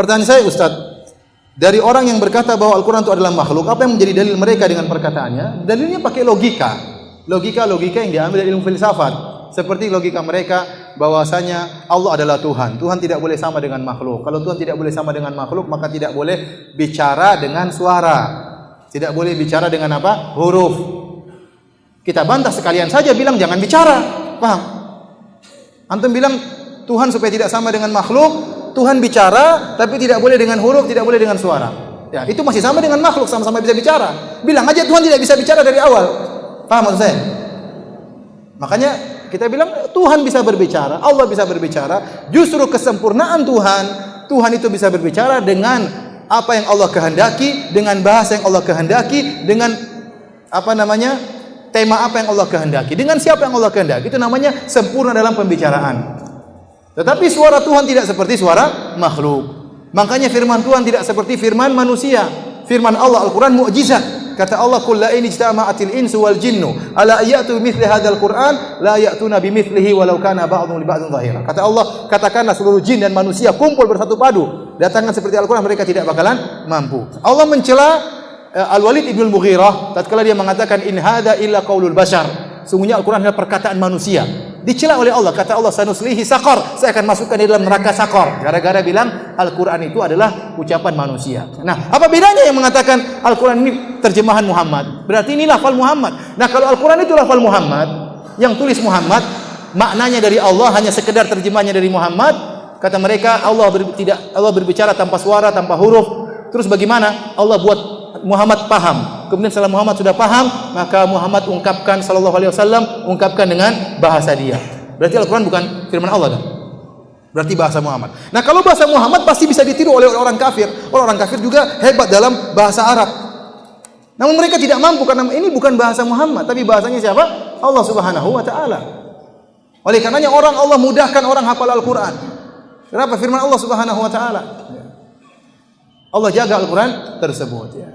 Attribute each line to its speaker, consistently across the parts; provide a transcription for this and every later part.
Speaker 1: Pertanyaan saya, Ustaz, dari orang yang berkata bahwa Al-Quran itu adalah makhluk, apa yang menjadi dalil mereka dengan perkataannya? Dalilnya pakai logika. Logika yang diambil dari ilmu filsafat. Seperti logika mereka bahwasanya Allah adalah Tuhan. Tuhan tidak boleh sama dengan makhluk. Kalau Tuhan tidak boleh sama dengan makhluk, maka tidak boleh bicara dengan suara. Tidak boleh bicara dengan apa? Huruf. Kita bantah sekalian saja bilang jangan bicara. Paham? Antum bilang Tuhan supaya tidak sama dengan makhluk, Tuhan bicara tapi tidak boleh dengan huruf, tidak boleh dengan suara. Ya, itu masih sama dengan makhluk, sama-sama bisa bicara. Bilang aja Tuhan tidak bisa bicara dari awal. Paham maksud saya? Makanya kita bilang Tuhan bisa berbicara, Allah bisa berbicara. Justru kesempurnaan Tuhan itu bisa berbicara dengan apa yang Allah kehendaki, dengan bahasa yang Allah kehendaki, dengan tema apa yang Allah kehendaki, dengan siapa yang Allah kehendaki. Itu namanya sempurna dalam pembicaraan. Tetapi suara Tuhan tidak seperti suara makhluk. Makanya firman Tuhan tidak seperti firman manusia. Firman Allah Al-Quran mukjizat. Kata Allah, "Qul la in ijtama'atil insu wal jinnu ala ya'tu bimithli hadzal Qur'an la ya'tuna bimithlihi walau kana ba'dhum li ba'dhin dhahira." Kata Allah, katakanlah seluruh jin dan manusia kumpul bersatu padu, datangkan seperti Al-Quran, mereka tidak bakalan mampu. Allah mencela Al-Walid ibn Mughirah tatkala dia mengatakan in hadza illa qaulul bashar. Sungguhnya Al-Quran adalah perkataan manusia. Dicela oleh Allah, kata Allah, sanuslihi saqar, saya akan masukkan di dalam neraka saqar. Gara-gara bilang Al-Quran itu adalah ucapan manusia. Nah, apa bedanya yang mengatakan Al-Quran ini terjemahan Muhammad? Berarti ini lafal Muhammad. Nah, kalau Al-Quran itu lafal Muhammad, yang tulis Muhammad, maknanya dari Allah, hanya sekedar terjemahnya dari Muhammad, kata mereka Allah berbicara tanpa suara, tanpa huruf. Terus bagaimana Allah buat Muhammad paham? Kemudian setelah Muhammad sudah paham, maka Muhammad ungkapkan sallallahu alaihi wasallam ungkapkan dengan bahasa dia. Berarti Al-Quran bukan firman Allah kan? Berarti bahasa Muhammad. Nah, kalau bahasa Muhammad pasti bisa ditiru oleh orang kafir. Orang kafir juga hebat dalam bahasa Arab. Namun mereka tidak mampu karena ini bukan bahasa Muhammad, tapi bahasanya siapa? Allah Subhanahu wa taala. Oleh karenanya Allah mudahkan orang hafal Al-Quran. Kenapa? Firman Allah Subhanahu wa taala. Allah jaga Al-Quran tersebut, ya.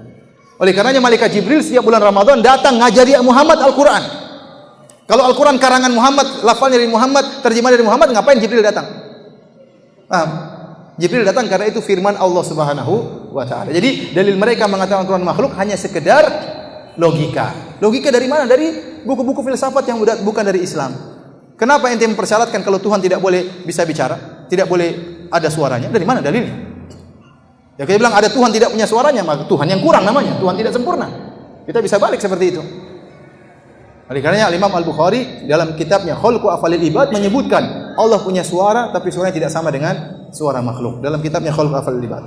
Speaker 1: Oleh karenanya malaikat Jibril setiap bulan Ramadan datang ngajari Muhammad Al-Quran. Kalau Al-Quran karangan Muhammad, lafalnya dari Muhammad, terjemah dari Muhammad, ngapain Jibril datang? Paham? Jibril datang karena itu firman Allah Subhanahu wa taala. Jadi dalil mereka mengatakan Al-Quran makhluk hanya sekedar logika. Logika dari mana? Dari buku-buku filsafat yang bukan dari Islam. Kenapa ente mempersyaratkan kalau Tuhan tidak boleh bisa bicara, tidak boleh ada suaranya? Dari mana dalilnya? Ya, kita bilang ada Tuhan tidak punya suaranya, maka Tuhan yang kurang namanya, Tuhan tidak sempurna. Kita bisa balik seperti itu. Oleh karenanya Imam Al-Bukhari dalam kitabnya Khalqu Af'alil Ibad menyebutkan Allah punya suara tapi suaranya tidak sama dengan suara makhluk. Dalam kitabnya Khalqu Af'alil Ibad.